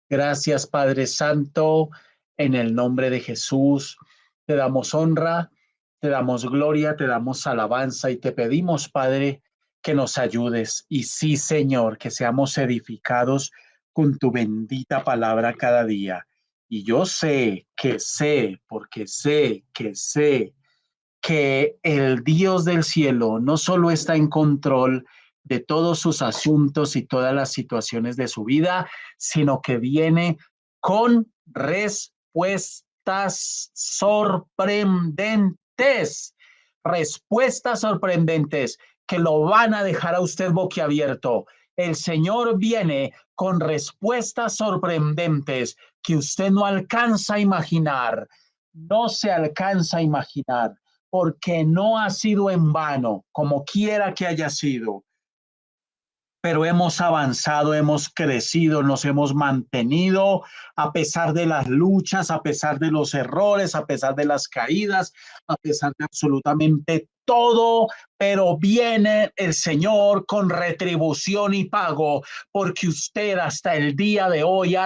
Gracias, Padre Santo, en el nombre de Jesús. Te damos honra, te damos gloria, te damos alabanza y te pedimos, Padre, que nos ayudes. Y sí, Señor, que seamos edificados con tu bendita palabra cada día. Y yo porque sé que el Dios del cielo no solo está en control de todos sus asuntos y todas las situaciones de su vida, sino que viene con respuestas sorprendentes que lo van a dejar a usted boquiabierto. El Señor viene con respuestas sorprendentes que usted no alcanza a imaginar, no se alcanza a imaginar, porque no ha sido en vano, como quiera que haya sido, pero hemos avanzado, hemos crecido, nos hemos mantenido a pesar de las luchas, a pesar de los errores, a pesar de las caídas, a pesar de absolutamente todo, pero viene el Señor con retribución y pago, porque usted hasta el día de hoy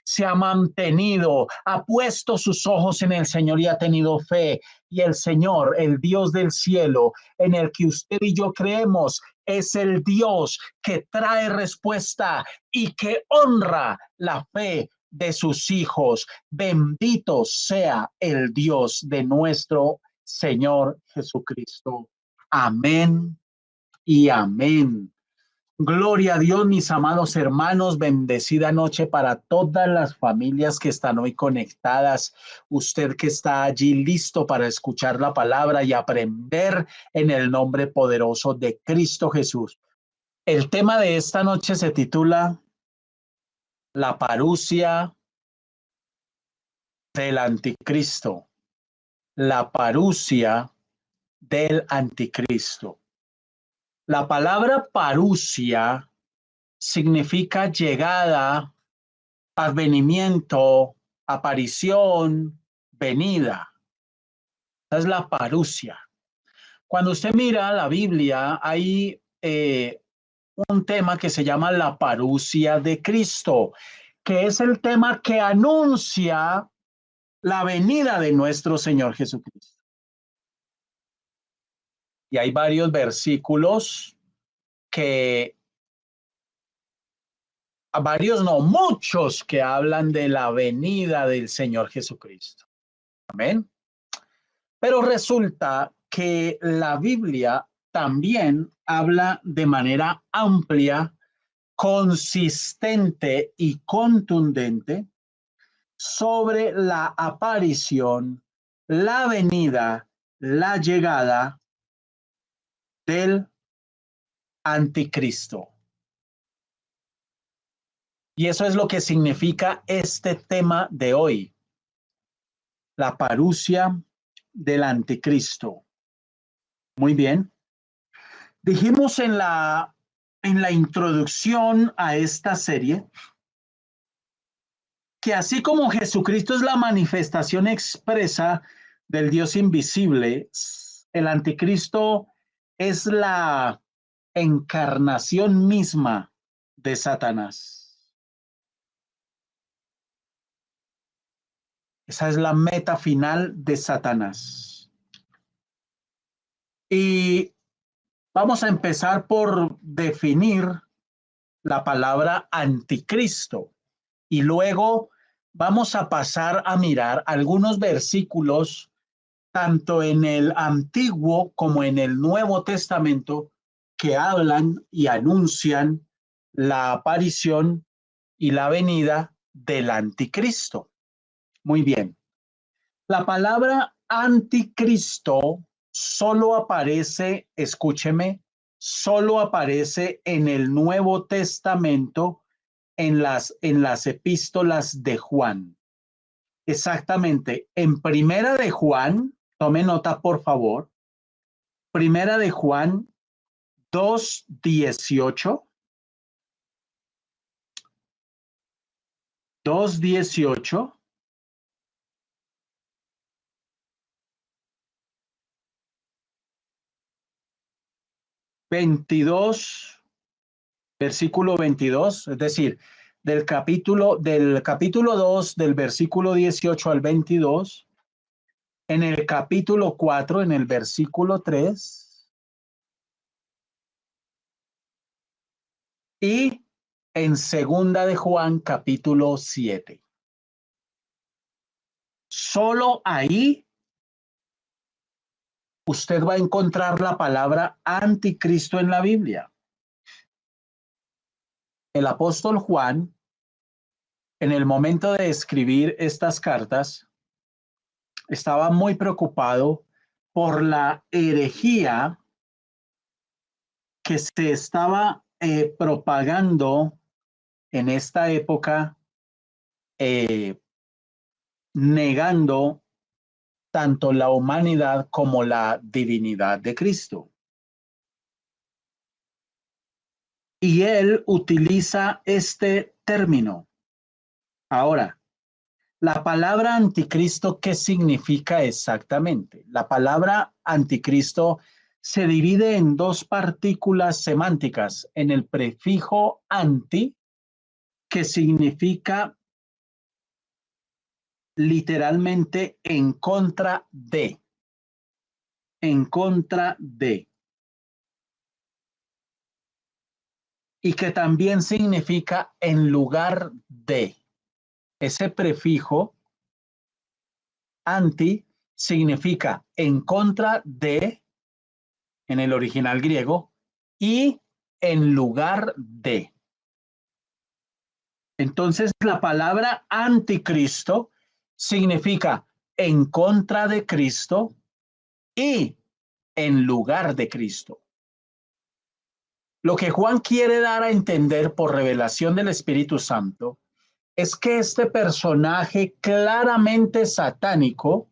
se ha mantenido, ha puesto sus ojos en el Señor y ha tenido fe. Y el Señor, el Dios del cielo, en el que usted y yo creemos, es el Dios que trae respuesta y que honra la fe de sus hijos. Bendito sea el Dios de nuestro Señor Jesucristo. Amén y amén. Gloria a Dios, mis amados hermanos, bendecida noche para todas las familias que están hoy conectadas. Usted que está allí listo para escuchar la palabra y aprender en el nombre poderoso de Cristo Jesús. El tema de esta noche se titula La parucia del anticristo. La parucia del anticristo. La palabra parucia significa llegada, advenimiento, aparición, venida. Esa es la parucia. Cuando usted mira la Biblia, hay un tema que se llama la parucia de Cristo, que es el tema que anuncia la venida de nuestro Señor Jesucristo. Y hay varios versículos muchos que hablan de la venida del Señor Jesucristo. Amén. Pero resulta que la Biblia también habla de manera amplia, consistente y contundente sobre la aparición, la venida, la llegada del anticristo. Y eso es lo que significa este tema de hoy, la parucia del anticristo. Muy bien. Dijimos en la introducción a esta serie que así como Jesucristo es la manifestación expresa del Dios invisible, el anticristo es la encarnación misma de Satanás. Esa es la meta final de Satanás. Y vamos a empezar por definir la palabra anticristo. Y luego vamos a pasar a mirar algunos versículos, tanto en el Antiguo como en el Nuevo Testamento, que hablan y anuncian la aparición y la venida del anticristo. Muy bien. La palabra anticristo solo aparece, escúcheme, solo aparece en el Nuevo Testamento, en las epístolas de Juan. Exactamente, en Primera de Juan, tome nota por favor, Primera de Juan 2:18, 2:18, 22, versículo 22, es decir, del capítulo 2, del versículo 18 al 22, en el capítulo 4, en el versículo 3, y en Segunda de Juan, capítulo 7. Solo ahí usted va a encontrar la palabra anticristo en la Biblia. El apóstol Juan, en el momento de escribir estas cartas, estaba muy preocupado por la herejía que se estaba propagando en esta época, eh, negando tanto la humanidad como la divinidad de Cristo. Y él utiliza este término. Ahora, la palabra anticristo, ¿qué significa exactamente? La palabra anticristo se divide en dos partículas semánticas, en el prefijo anti, que significa literalmente en contra de, y que también significa en lugar de. Ese prefijo anti significa en contra de, en el original griego, y en lugar de. Entonces, la palabra anticristo significa en contra de Cristo y en lugar de Cristo. Lo que Juan quiere dar a entender por revelación del Espíritu Santo es que este personaje claramente satánico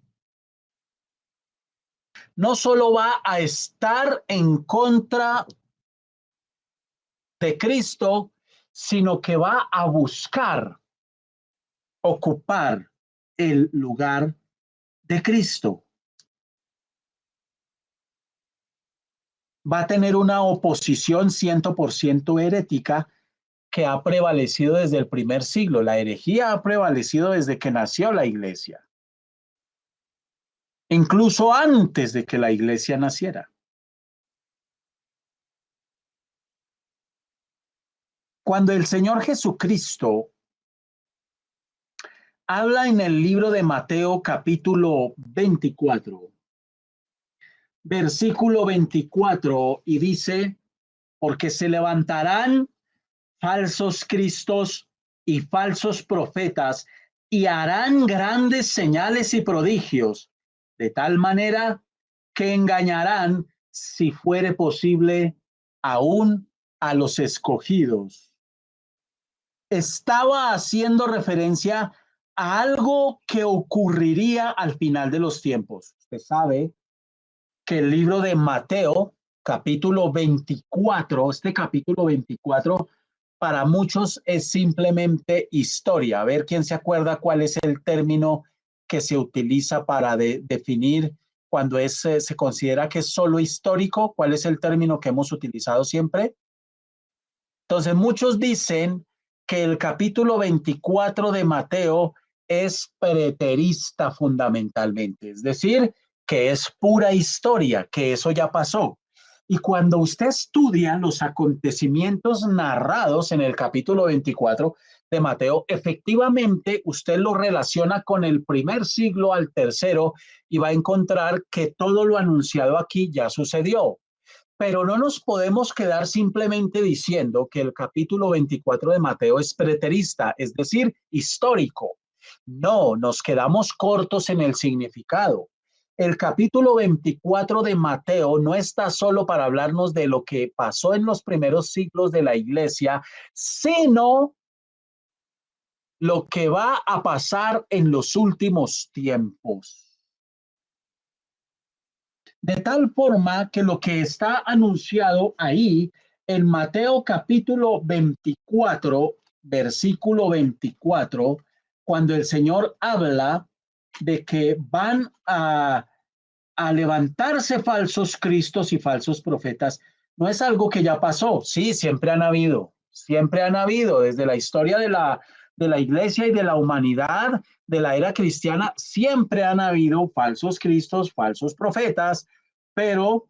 no solo va a estar en contra de Cristo, sino que va a buscar ocupar el lugar de Cristo. Va a tener una oposición 100% herética que ha prevalecido desde el primer siglo. La herejía ha prevalecido desde que nació la iglesia, incluso antes de que la iglesia naciera. Cuando el Señor Jesucristo habla en el libro de Mateo capítulo 24, versículo 24, y dice, porque se levantarán falsos cristos y falsos profetas y harán grandes señales y prodigios, de tal manera que engañarán, si fuere posible, aún a los escogidos. Estaba haciendo referencia a algo que ocurriría al final de los tiempos. Usted sabe que el libro de Mateo, capítulo 24, este capítulo 24, para muchos es simplemente historia. A ver quién se acuerda cuál es el término que se utiliza para definir cuando se considera que es solo histórico. ¿Cuál es el término que hemos utilizado siempre? Entonces, muchos dicen que el capítulo 24 de Mateo es preterista fundamentalmente, es decir, que es pura historia, que eso ya pasó. Y cuando usted estudia los acontecimientos narrados en el capítulo 24, de Mateo, efectivamente usted lo relaciona con el primer siglo al tercero y va a encontrar que todo lo anunciado aquí ya sucedió. Pero no nos podemos quedar simplemente diciendo que el capítulo 24 de Mateo es preterista, es decir, histórico. No, nos quedamos cortos en el significado. El capítulo 24 de Mateo no está solo para hablarnos de lo que pasó en los primeros siglos de la iglesia, sino lo que va a pasar en los últimos tiempos. De tal forma que lo que está anunciado ahí en Mateo capítulo 24, versículo 24, cuando el Señor habla de que van a levantarse falsos cristos y falsos profetas, no es algo que ya pasó. Sí, siempre han habido desde la historia de la iglesia y de la humanidad, de la era cristiana, siempre han habido falsos cristos, falsos profetas, pero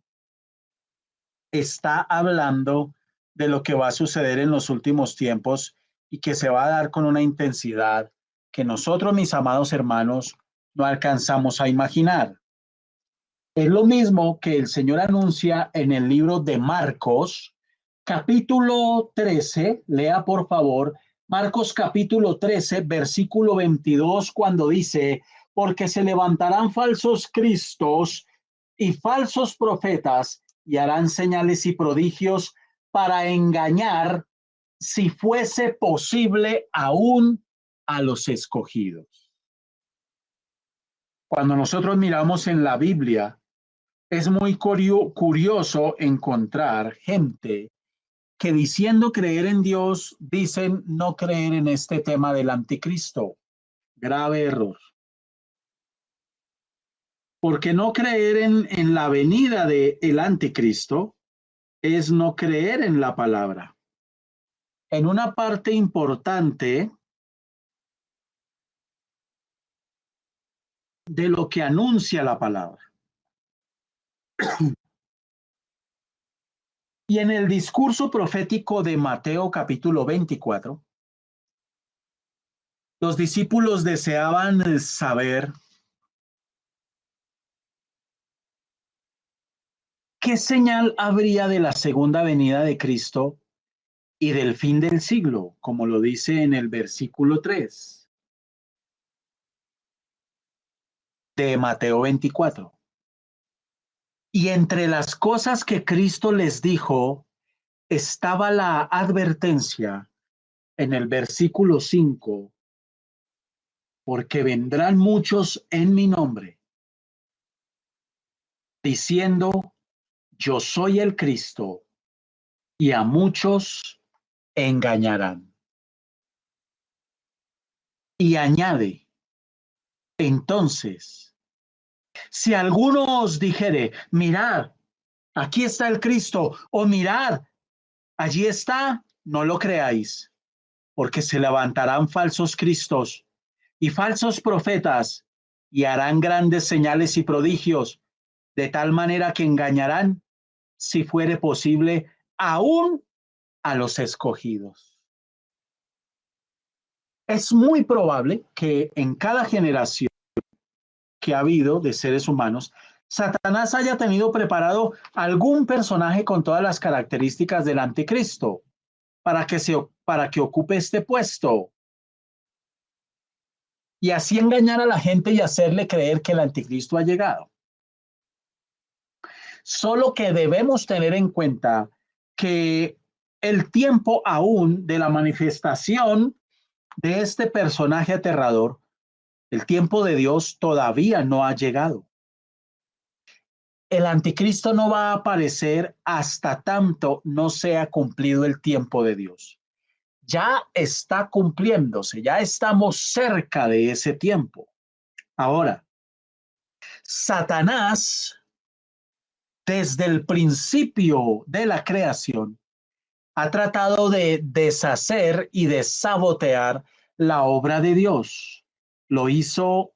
está hablando de lo que va a suceder en los últimos tiempos y que se va a dar con una intensidad que nosotros, mis amados hermanos, no alcanzamos a imaginar. Es lo mismo que el Señor anuncia en el libro de Marcos, capítulo 13, lea por favor, Marcos capítulo 13, versículo 22, cuando dice, porque se levantarán falsos cristos y falsos profetas y harán señales y prodigios para engañar, si fuese posible, aún a los escogidos. Cuando nosotros miramos en la Biblia, es muy curioso encontrar gente que diciendo creer en Dios, dicen no creer en este tema del anticristo. Grave error. Porque no creer en la venida del anticristo es no creer en la palabra. En una parte importante de lo que anuncia la palabra. Y en el discurso profético de Mateo capítulo 24, los discípulos deseaban saber qué señal habría de la segunda venida de Cristo y del fin del siglo, como lo dice en el versículo 3 de Mateo 24. Y entre las cosas que Cristo les dijo estaba la advertencia en el versículo 5, porque vendrán muchos en mi nombre, diciendo, yo soy el Cristo, y a muchos engañarán. Y añade, entonces, si alguno os dijere, mirad, aquí está el Cristo, o mirad, allí está, no lo creáis, porque se levantarán falsos cristos y falsos profetas y harán grandes señales y prodigios, de tal manera que engañarán, si fuere posible, aún a los escogidos. Es muy probable que en cada generación que ha habido de seres humanos, Satanás haya tenido preparado algún personaje con todas las características del anticristo para que ocupe este puesto y así engañar a la gente y hacerle creer que el anticristo ha llegado. Solo que debemos tener en cuenta que el tiempo aún de la manifestación de este personaje aterrador, el tiempo de Dios todavía no ha llegado. El anticristo no va a aparecer hasta tanto no sea cumplido el tiempo de Dios. Ya está cumpliéndose, ya estamos cerca de ese tiempo. Ahora, Satanás, desde el principio de la creación, ha tratado de deshacer y de sabotear la obra de Dios. Lo hizo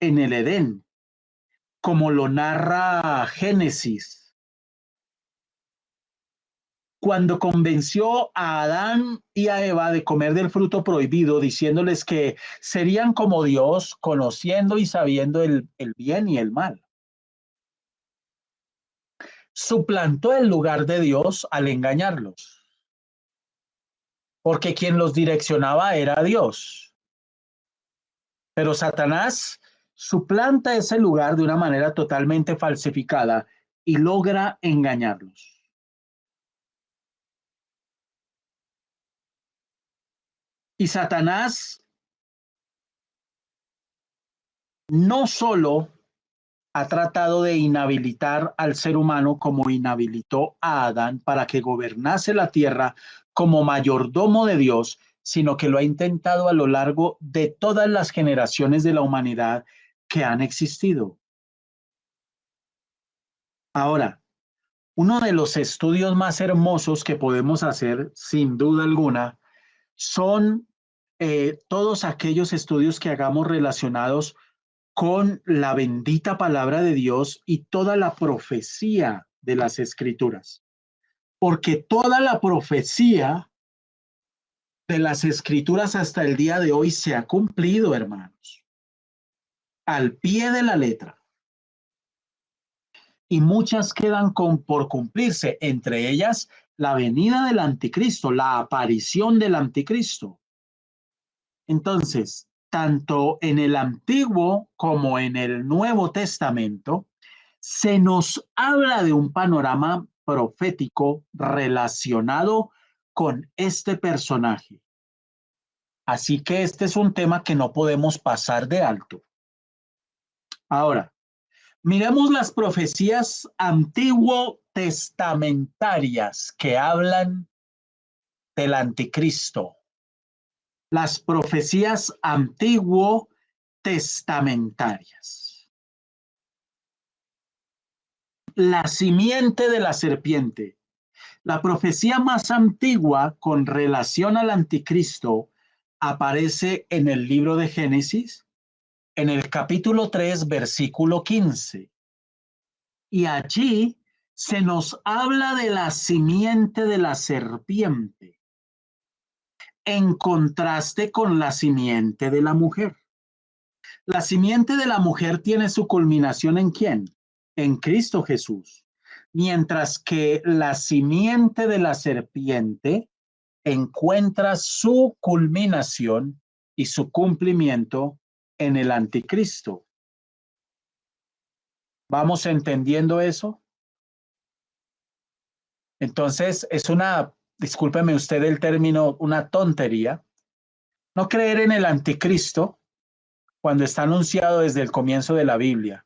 en el Edén, como lo narra Génesis, cuando convenció a Adán y a Eva de comer del fruto prohibido, diciéndoles que serían como Dios, conociendo y sabiendo el bien y el mal. Suplantó el lugar de Dios al engañarlos, porque quien los direccionaba era Dios. Pero Satanás suplanta ese lugar de una manera totalmente falsificada y logra engañarlos. Y Satanás no solo ha tratado de inhabilitar al ser humano como inhabilitó a Adán para que gobernase la tierra como mayordomo de Dios, sino que lo ha intentado a lo largo de todas las generaciones de la humanidad que han existido. Ahora, uno de los estudios más hermosos que podemos hacer, sin duda alguna, son todos aquellos estudios que hagamos relacionados con la bendita palabra de Dios y toda la profecía de las escrituras. Porque toda la profecía de las escrituras hasta el día de hoy se ha cumplido, hermanos, al pie de la letra. Y muchas quedan por cumplirse, entre ellas la venida del anticristo, la aparición del anticristo. Entonces, tanto en el Antiguo como en el Nuevo Testamento, se nos habla de un panorama profético relacionado con este personaje. Así que este es un tema que no podemos pasar de alto. Ahora, miremos las profecías antiguo testamentarias que hablan del anticristo. Las profecías antiguo testamentarias. La simiente de la serpiente. La profecía más antigua con relación al anticristo aparece en el libro de Génesis, en el capítulo 3, versículo 15. Y allí se nos habla de la simiente de la serpiente, en contraste con la simiente de la mujer. La simiente de la mujer tiene su culminación ¿en quién? En Cristo Jesús. Mientras que la simiente de la serpiente encuentra su culminación y su cumplimiento en el anticristo. ¿Vamos entendiendo eso? Entonces, es una, discúlpeme usted el término, una tontería, no creer en el anticristo cuando está anunciado desde el comienzo de la Biblia.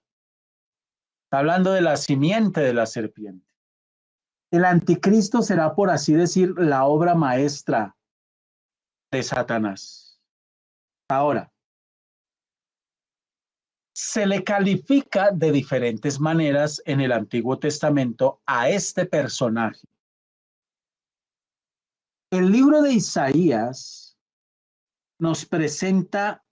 Está hablando de la simiente de la serpiente. El anticristo será, por así decir, la obra maestra de Satanás. Ahora, se le califica de diferentes maneras en el Antiguo Testamento a este personaje. El libro de Isaías nos presenta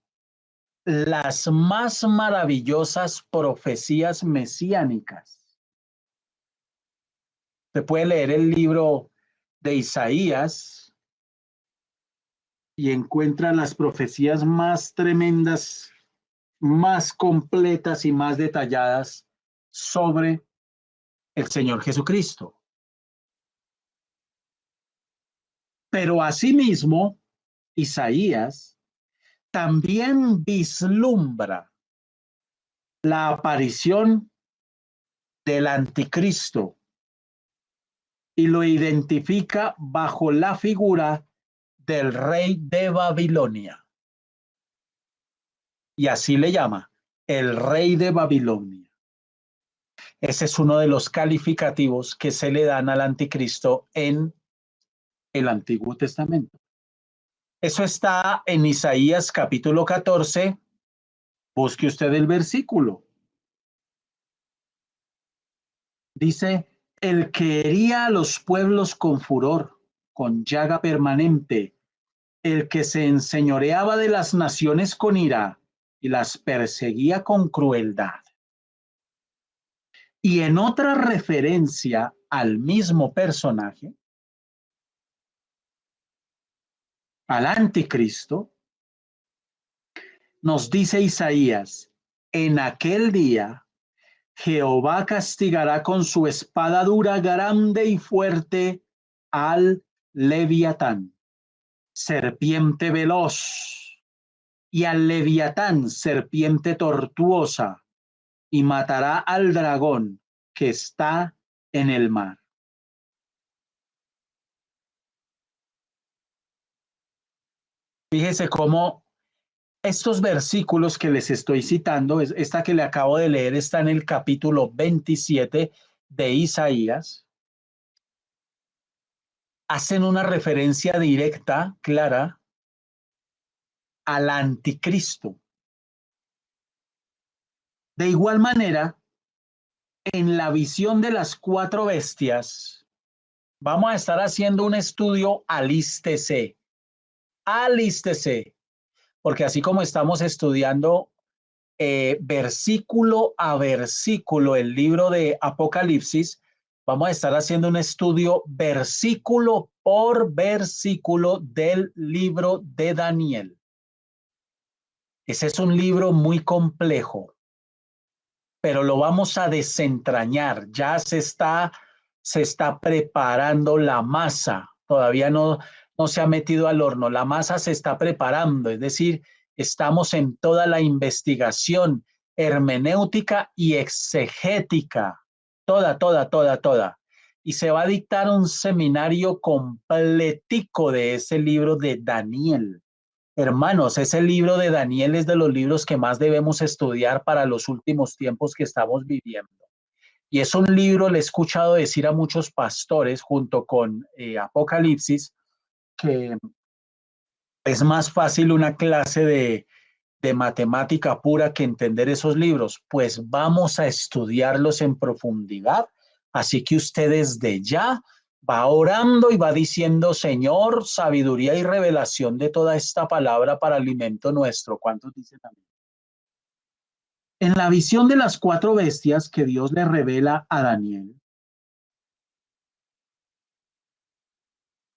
las más maravillosas profecías mesiánicas. Se puede leer el libro de Isaías y encuentra las profecías más tremendas, más completas y más detalladas sobre el Señor Jesucristo. Pero asimismo, Isaías también vislumbra la aparición del anticristo y lo identifica bajo la figura del rey de Babilonia. Y así le llama, el rey de Babilonia. Ese es uno de los calificativos que se le dan al anticristo en el Antiguo Testamento. Eso está en Isaías capítulo 14. Busque usted el versículo. Dice, el que hería a los pueblos con furor, con llaga permanente, el que se enseñoreaba de las naciones con ira y las perseguía con crueldad. Y en otra referencia al mismo personaje, al anticristo, nos dice Isaías, en aquel día Jehová castigará con su espada dura, grande y fuerte al Leviatán, serpiente veloz, y al Leviatán, serpiente tortuosa, y matará al dragón que está en el mar. Fíjese cómo estos versículos que les estoy citando, esta que le acabo de leer, está en el capítulo 27 de Isaías, hacen una referencia directa, clara, al anticristo. De igual manera, en la visión de las cuatro bestias, vamos a estar haciendo un estudio, alístese, porque así como estamos estudiando versículo a versículo el libro de Apocalipsis, vamos a estar haciendo un estudio versículo por versículo del libro de Daniel. Ese es un libro muy complejo, pero lo vamos a desentrañar. Ya se está preparando la masa. Todavía no se ha metido al horno. La masa se está preparando, es decir, estamos en toda la investigación hermenéutica y exegética. Toda. Y se va a dictar un seminario completico de ese libro de Daniel. Hermanos, ese libro de Daniel es de los libros que más debemos estudiar para los últimos tiempos que estamos viviendo. Y es un libro, le he escuchado decir a muchos pastores, junto con Apocalipsis, que es más fácil una clase de matemática pura que entender esos libros. Pues vamos a estudiarlos en profundidad. Así que usted desde ya va orando y va diciendo, Señor, sabiduría y revelación de toda esta palabra para alimento nuestro. ¿Cuántos dicen amén? En la visión de las cuatro bestias que Dios le revela a Daniel,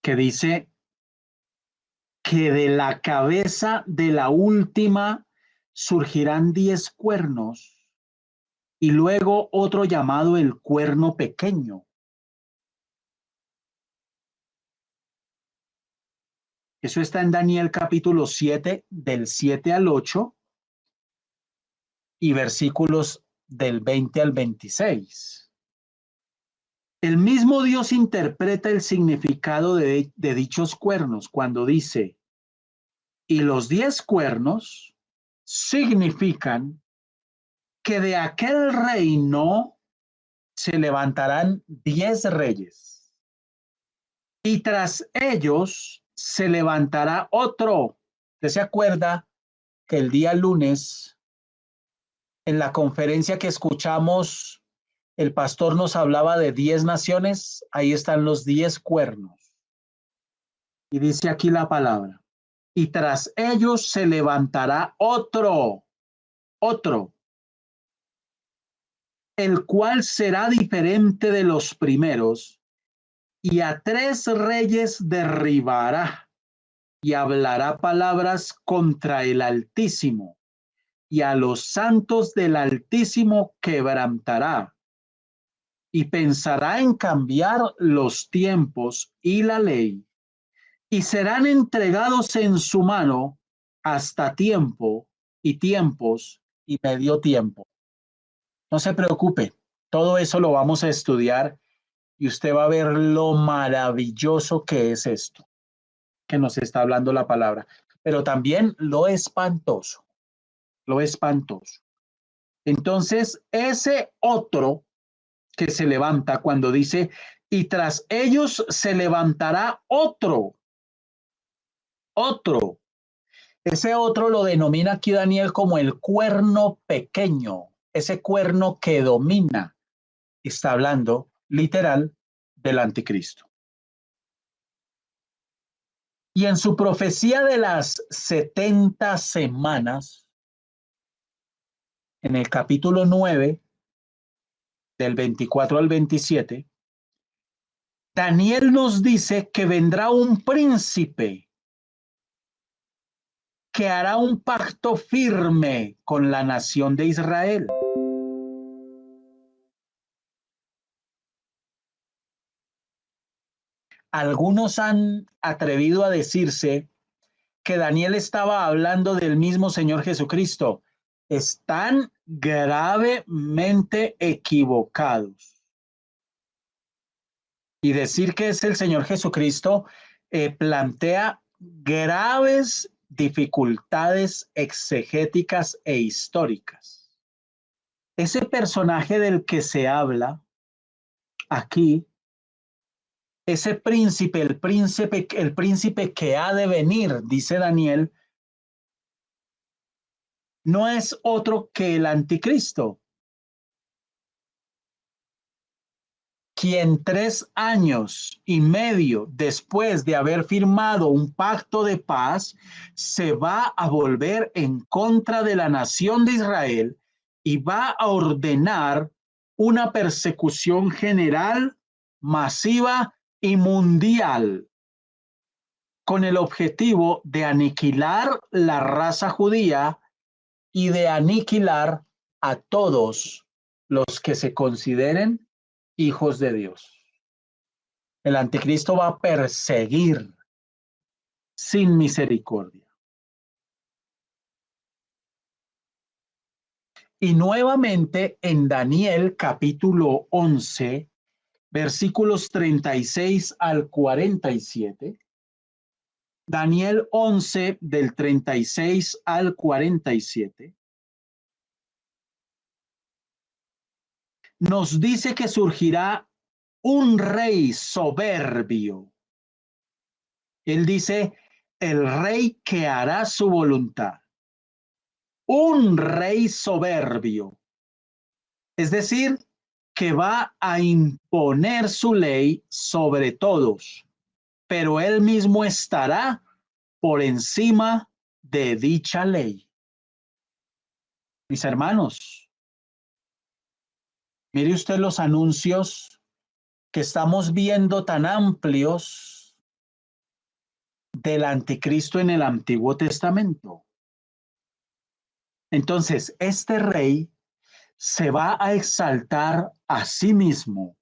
que dice que de la cabeza de la última surgirán 10 cuernos y luego otro llamado el cuerno pequeño. Eso está en Daniel capítulo 7, del 7 al 8 y versículos del 20 al 26. El mismo Dios interpreta el significado de dichos cuernos cuando dice, y los 10 cuernos significan que de aquel reino se levantarán 10 reyes y tras ellos se levantará otro. ¿Usted se acuerda que el día lunes en la conferencia que escuchamos el pastor nos hablaba de 10 naciones? Ahí están los 10 cuernos. Y dice aquí la palabra, y tras ellos se levantará otro, el cual será diferente de los primeros, y a 3 reyes derribará, y hablará palabras contra el Altísimo, y a los santos del Altísimo quebrantará, y pensará en cambiar los tiempos y la ley, y serán entregados en su mano hasta tiempo y tiempos y medio tiempo. No se preocupe, todo eso lo vamos a estudiar y usted va a ver lo maravilloso que es esto, que nos está hablando la palabra, pero también lo espantoso, lo espantoso. Entonces, ese otro que se levanta cuando dice, y tras ellos se levantará otro. Ese otro lo denomina aquí Daniel como el cuerno pequeño, ese cuerno que domina. Está hablando literal del anticristo. Y en su profecía de las 70 semanas, en el capítulo 9, del 24 al 27, Daniel nos dice que vendrá un príncipe que hará un pacto firme con la nación de Israel. Algunos han atrevido a decirse que Daniel estaba hablando del mismo Señor Jesucristo. Están gravemente equivocados. Y decir que es el Señor Jesucristo plantea graves dificultades exegéticas e históricas. Ese personaje del que se habla aquí, ese príncipe, el príncipe que ha de venir, dice Daniel, no es otro que el anticristo, quien 3 años y medio después de haber firmado un pacto de paz, se va a volver en contra de la nación de Israel y va a ordenar una persecución general, masiva y mundial, con el objetivo de aniquilar la raza judía y de aniquilar a todos los que se consideren hijos de Dios. El anticristo va a perseguir sin misericordia. Y nuevamente en Daniel capítulo 11, versículos 36 al 47. Daniel 11 del 36 al 47. Nos dice que surgirá un rey soberbio. Él dice, el rey que hará su voluntad. Un rey soberbio. Es decir, que va a imponer su ley sobre todos, pero él mismo estará por encima de dicha ley. Mis hermanos, mire usted los anuncios que estamos viendo tan amplios del anticristo en el Antiguo Testamento. Entonces, este rey se va a exaltar a sí mismo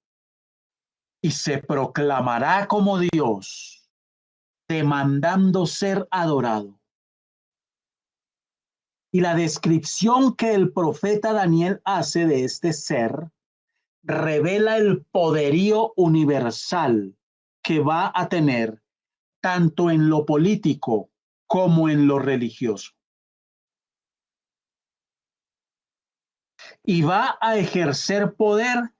y se proclamará como Dios, demandando ser adorado. Y la descripción que el profeta Daniel hace de este ser revela el poderío universal que va a tener tanto en lo político como en lo religioso. Y va a ejercer poder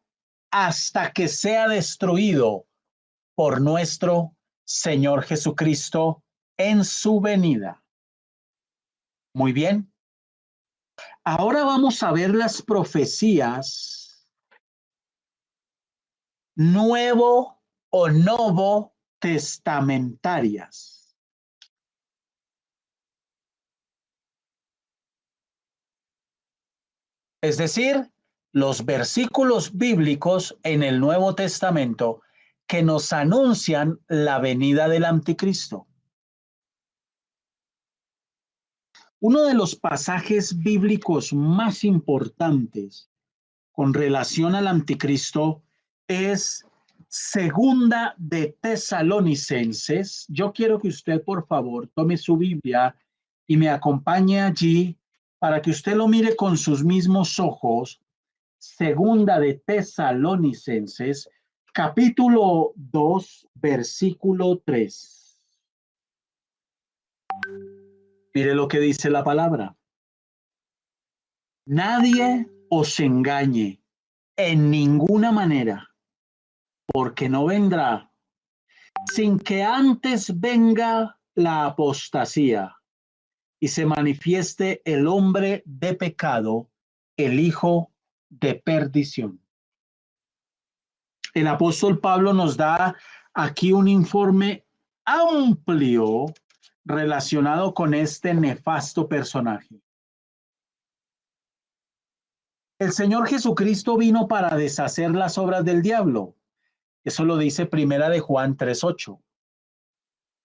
hasta que sea destruido por nuestro Señor Jesucristo en su venida. Muy bien. Ahora vamos a ver las profecías nuevo o novo testamentarias. Es decir, los versículos bíblicos en el Nuevo Testamento que nos anuncian la venida del anticristo. Uno de los pasajes bíblicos más importantes con relación al anticristo es Segunda de Tesalonicenses. Yo quiero que usted, por favor, tome su Biblia y me acompañe allí para que usted lo mire con sus mismos ojos. Segunda de Tesalonicenses, capítulo 2, versículo 3. Mire lo que dice la palabra. Nadie os engañe en ninguna manera, porque no vendrá sin que antes venga la apostasía y se manifieste el hombre de pecado, el hijo de perdición. El apóstol Pablo nos da aquí un informe amplio relacionado con este nefasto personaje. El Señor Jesucristo vino para deshacer las obras del diablo. Eso lo dice Primera de Juan 3:8.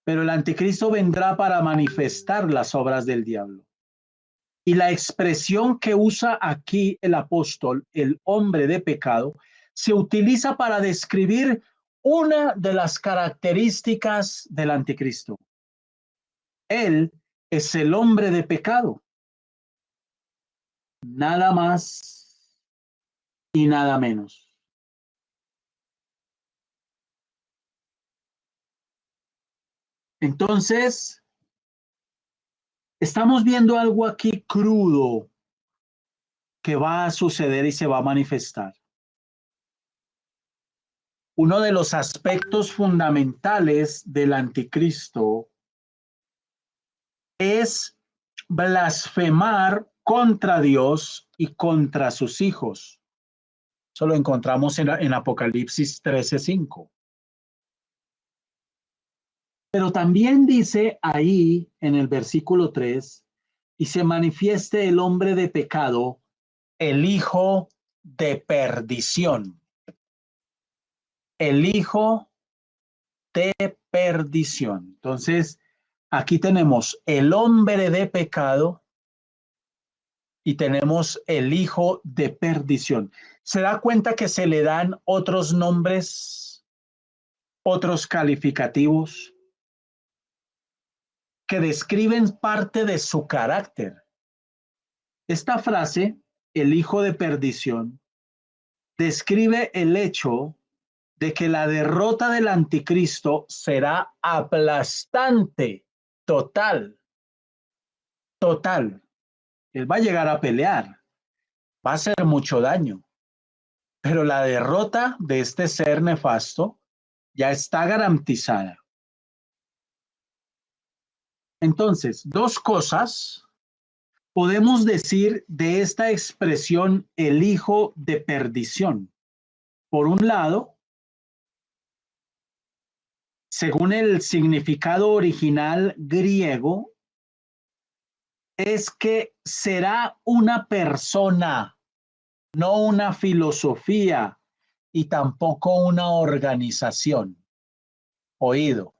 pero el anticristo vendrá para manifestar las obras del diablo. Y la expresión que usa aquí el apóstol, el hombre de pecado, se utiliza para describir una de las características del anticristo. Él es el hombre de pecado. Nada más y nada menos. Entonces, estamos viendo algo aquí crudo que va a suceder y se va a manifestar. Uno de los aspectos fundamentales del anticristo es blasfemar contra Dios y contra sus hijos. Eso lo encontramos en Apocalipsis 13:5. Pero también dice ahí en el versículo 3, y se manifieste el hombre de pecado, el hijo de perdición. El hijo de perdición. Entonces, aquí tenemos el hombre de pecado y tenemos el hijo de perdición. ¿Se da cuenta que se le dan otros nombres, otros calificativos que describen parte de su carácter? Esta frase, el hijo de perdición, describe el hecho de que la derrota del anticristo será aplastante, total. Él va a llegar a pelear, va a hacer mucho daño, pero la derrota de este ser nefasto ya está garantizada. Entonces, dos cosas podemos decir de esta expresión, el hijo de perdición. Por un lado, según el significado original griego, es que será una persona, no una filosofía y tampoco una organización. Oído.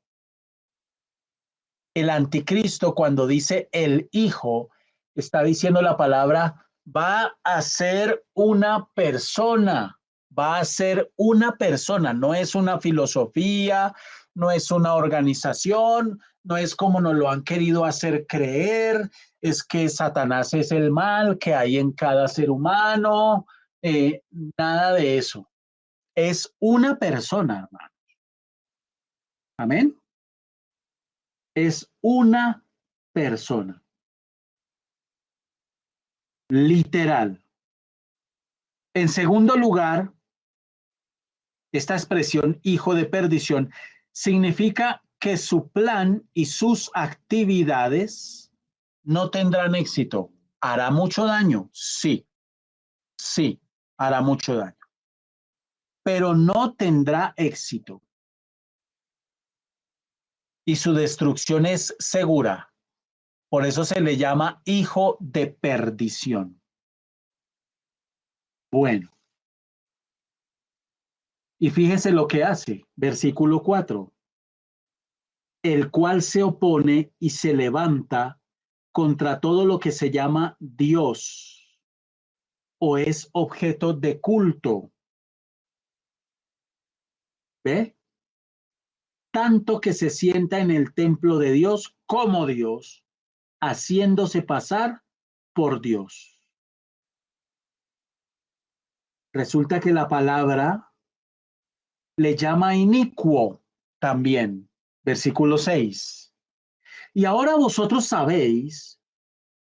El anticristo, cuando dice el hijo, está diciendo la palabra, va a ser una persona, va a ser una persona, no es una filosofía, no es una organización, no es como nos lo han querido hacer creer, es que Satanás es el mal que hay en cada ser humano, nada de eso. Es una persona, hermano. Amén. Es una persona. Literal. En segundo lugar, esta expresión hijo de perdición significa que su plan y sus actividades no tendrán éxito. ¿Hará mucho daño? Sí, sí, hará mucho daño. Pero no tendrá éxito. Y su destrucción es segura. Por eso se le llama hijo de perdición. Bueno. Y fíjese lo que hace, versículo 4. El cual se opone y se levanta contra todo lo que se llama Dios o es objeto de culto. ¿Ve? Tanto que se sienta en el templo de Dios como Dios, haciéndose pasar por Dios. Resulta que la palabra le llama inicuo también, versículo 6. Y ahora vosotros sabéis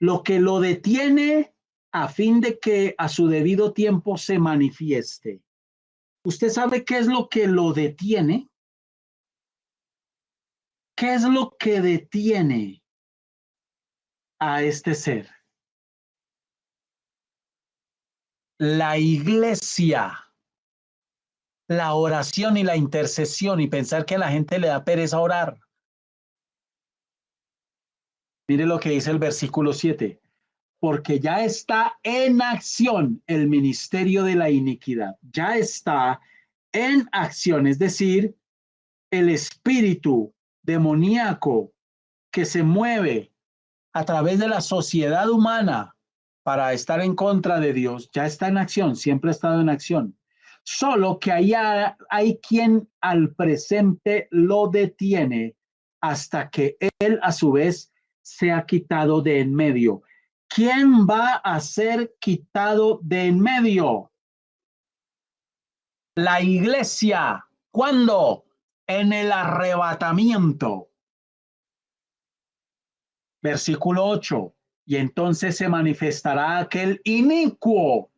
lo que lo detiene a fin de que a su debido tiempo se manifieste. ¿Usted sabe qué es lo que lo detiene? ¿Qué es lo que detiene a este ser? La iglesia, la oración y la intercesión, y pensar que a la gente le da pereza orar. Mire lo que dice el versículo 7. Porque ya está en acción el ministerio de la iniquidad. Ya está en acción, es decir, el espíritu demoníaco que se mueve a través de la sociedad humana para estar en contra de Dios, ya está en acción, siempre ha estado en acción. Solo que allá hay quien al presente lo detiene hasta que él a su vez se ha quitado de en medio. ¿Quién va a ser quitado de en medio? La iglesia. ¿Cuándo? En el arrebatamiento. Versículo 8. Y entonces se manifestará aquel inicuo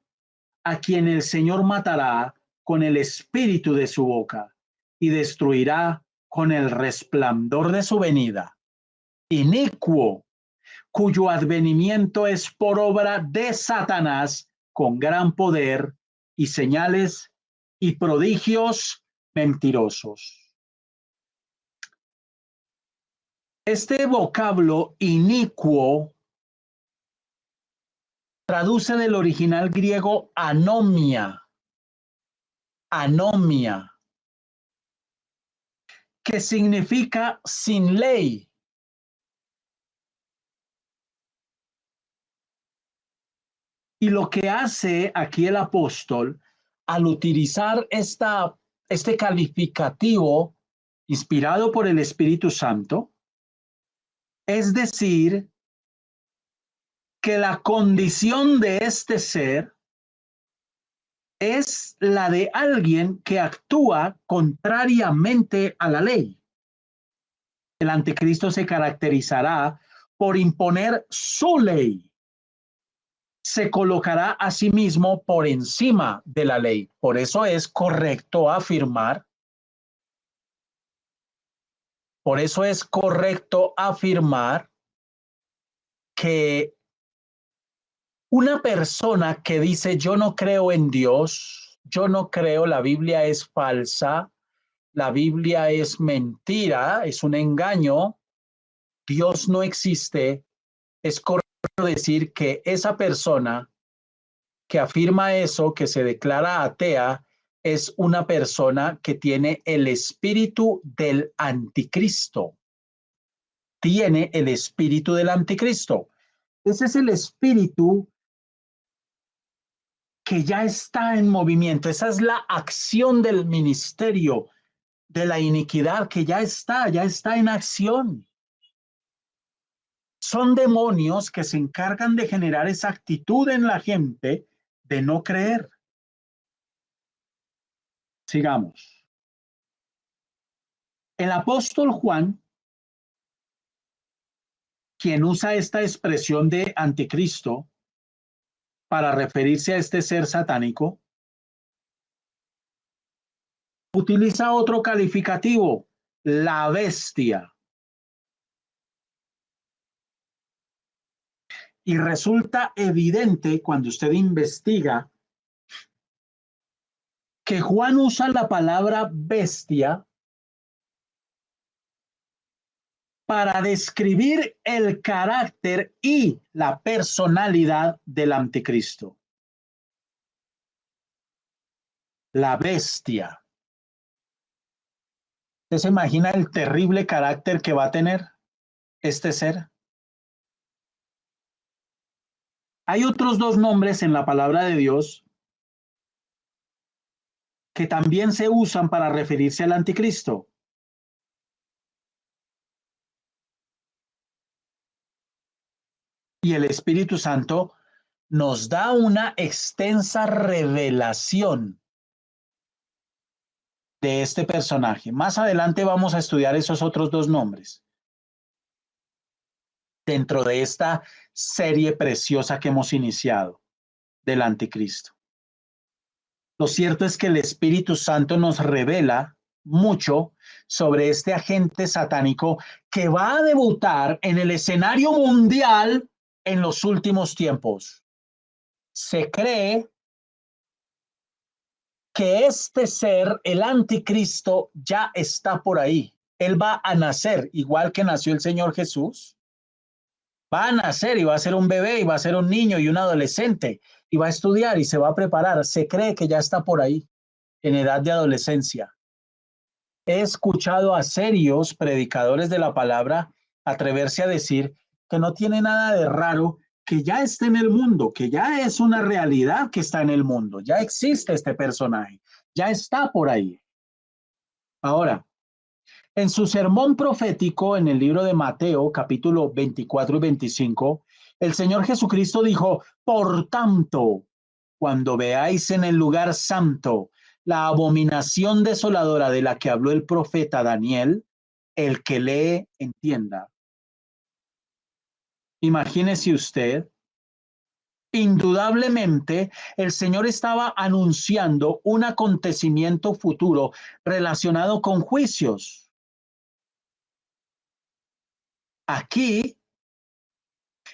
a quien el Señor matará con el espíritu de su boca y destruirá con el resplandor de su venida. Inicuo, cuyo advenimiento es por obra de Satanás con gran poder y señales y prodigios mentirosos. Este vocablo inicuo traduce del original griego anomia, que significa sin ley. Y lo que hace aquí el apóstol al utilizar este calificativo inspirado por el Espíritu Santo, es decir, que la condición de este ser es la de alguien que actúa contrariamente a la ley. El anticristo se caracterizará por imponer su ley. Se colocará a sí mismo por encima de la ley. Por eso es correcto afirmar que una persona que dice yo no creo en Dios, yo no creo, la Biblia es falsa, la Biblia es mentira, es un engaño, Dios no existe, es correcto decir que esa persona que afirma eso, que se declara atea, es una persona que tiene el espíritu del anticristo. Tiene el espíritu del anticristo. Ese es el espíritu que ya está en movimiento. Esa es la acción del ministerio de la iniquidad que ya está en acción. Son demonios que se encargan de generar esa actitud en la gente de no creer. Sigamos. El apóstol Juan, quien usa esta expresión de anticristo para referirse a este ser satánico, utiliza otro calificativo, la bestia. Y resulta evidente cuando usted investiga que Juan usa la palabra bestia para describir el carácter y la personalidad del anticristo. La bestia. ¿Usted se imagina el terrible carácter que va a tener este ser? Hay otros dos nombres en la palabra de Dios que también se usan para referirse al anticristo. Y el Espíritu Santo nos da una extensa revelación de este personaje. Más adelante vamos a estudiar esos otros dos nombres dentro de esta serie preciosa que hemos iniciado del anticristo. Lo cierto es que el Espíritu Santo nos revela mucho sobre este agente satánico que va a debutar en el escenario mundial en los últimos tiempos. Se cree que este ser, el anticristo, ya está por ahí. Él va a nacer, igual que nació el Señor Jesús. Va a nacer y va a ser un bebé y va a ser un niño y un adolescente y va a estudiar y se va a preparar. Se cree que ya está por ahí, en edad de adolescencia. He escuchado a serios predicadores de la palabra atreverse a decir que no tiene nada de raro que ya esté en el mundo, que ya es una realidad que está en el mundo, ya existe este personaje, ya está por ahí. Ahora, en su sermón profético en el libro de Mateo, capítulo 24 y 25, el Señor Jesucristo dijo, por tanto, cuando veáis en el lugar santo la abominación desoladora de la que habló el profeta Daniel, el que lee entienda. Imagínese usted, indudablemente el Señor estaba anunciando un acontecimiento futuro relacionado con juicios. Aquí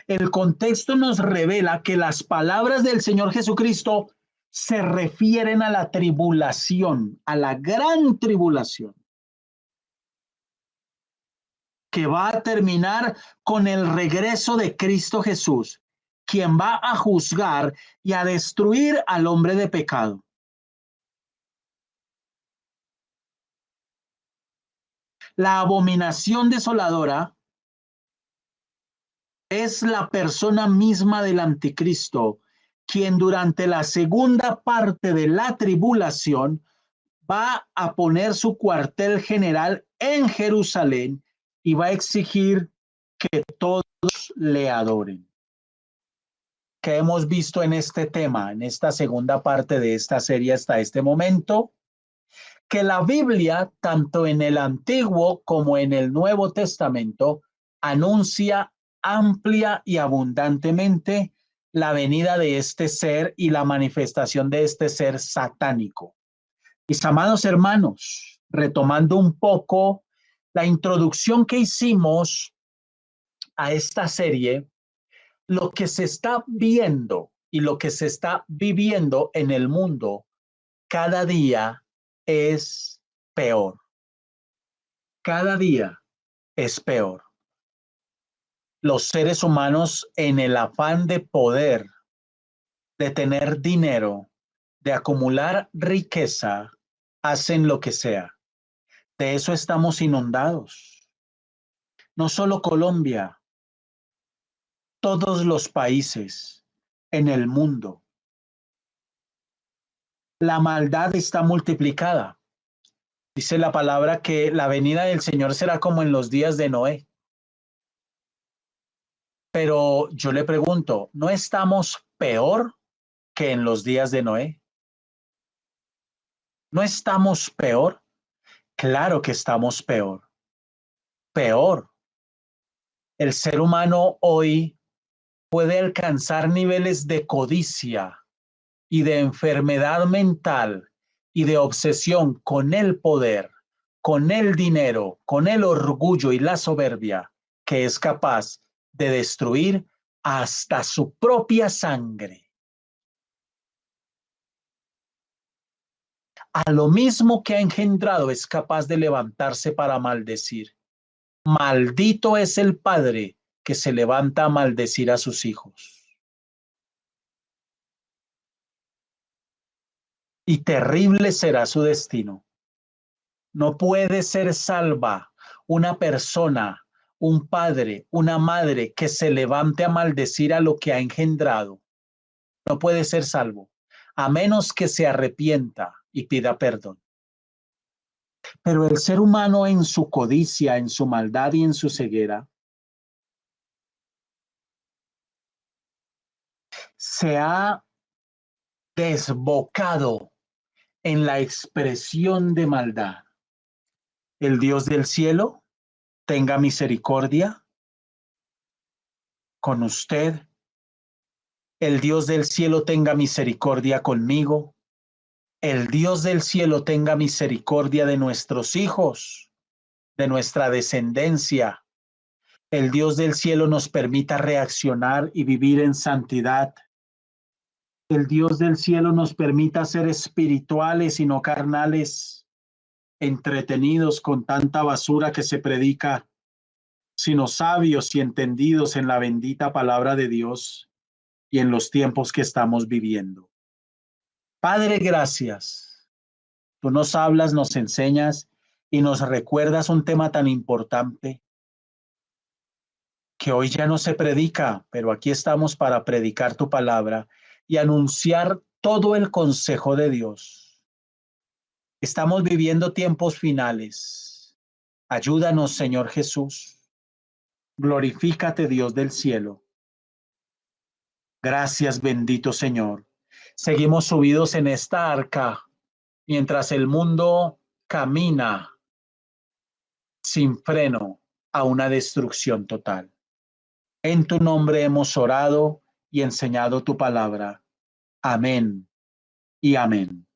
el contexto nos revela que las palabras del Señor Jesucristo se refieren a la tribulación, a la gran tribulación, que va a terminar con el regreso de Cristo Jesús, quien va a juzgar y a destruir al hombre de pecado. La abominación desoladora es la persona misma del anticristo, quien durante la segunda parte de la tribulación va a poner su cuartel general en Jerusalén y va a exigir que todos le adoren. ¿Qué hemos visto en este tema, en esta segunda parte de esta serie hasta este momento? Que la Biblia, tanto en el Antiguo como en el Nuevo Testamento, anuncia amplia y abundantemente la venida de este ser y la manifestación de este ser satánico. Mis amados hermanos, retomando un poco la introducción que hicimos a esta serie, lo que se está viendo y lo que se está viviendo en el mundo cada día es peor. Cada día es peor. Los seres humanos, en el afán de poder, de tener dinero, de acumular riqueza, hacen lo que sea. De eso estamos inundados. No solo Colombia, todos los países en el mundo. La maldad está multiplicada. Dice la palabra que la venida del Señor será como en los días de Noé. Pero yo le pregunto, ¿no estamos peor que en los días de Noé? ¿No estamos peor? Claro que estamos peor. Peor. El ser humano hoy puede alcanzar niveles de codicia y de enfermedad mental y de obsesión con el poder, con el dinero, con el orgullo y la soberbia, que es capaz de destruir hasta su propia sangre. A lo mismo que ha engendrado es capaz de levantarse para maldecir. Maldito es el padre que se levanta a maldecir a sus hijos. Y terrible será su destino. No puede ser salva una persona, un padre, una madre que se levante a maldecir a lo que ha engendrado. No puede ser salvo, a menos que se arrepienta y pida perdón. Pero el ser humano en su codicia, en su maldad y en su ceguera, se ha desbocado en la expresión de maldad. El Dios del cielo tenga misericordia con usted. El Dios del cielo tenga misericordia conmigo. El Dios del cielo tenga misericordia de nuestros hijos, de nuestra descendencia. El Dios del cielo nos permita reaccionar y vivir en santidad. El Dios del cielo nos permita ser espirituales y no carnales, entretenidos con tanta basura que se predica, sino sabios y entendidos en la bendita palabra de Dios y en los tiempos que estamos viviendo. Padre, gracias. Tú nos hablas, nos enseñas y nos recuerdas un tema tan importante que hoy ya no se predica, pero aquí estamos para predicar tu palabra y anunciar todo el consejo de Dios. Estamos viviendo tiempos finales. Ayúdanos, Señor Jesús. Glorifícate, Dios del cielo. Gracias, bendito Señor. Seguimos subidos en esta arca mientras el mundo camina sin freno a una destrucción total. En tu nombre hemos orado y enseñado tu palabra. Amén y amén.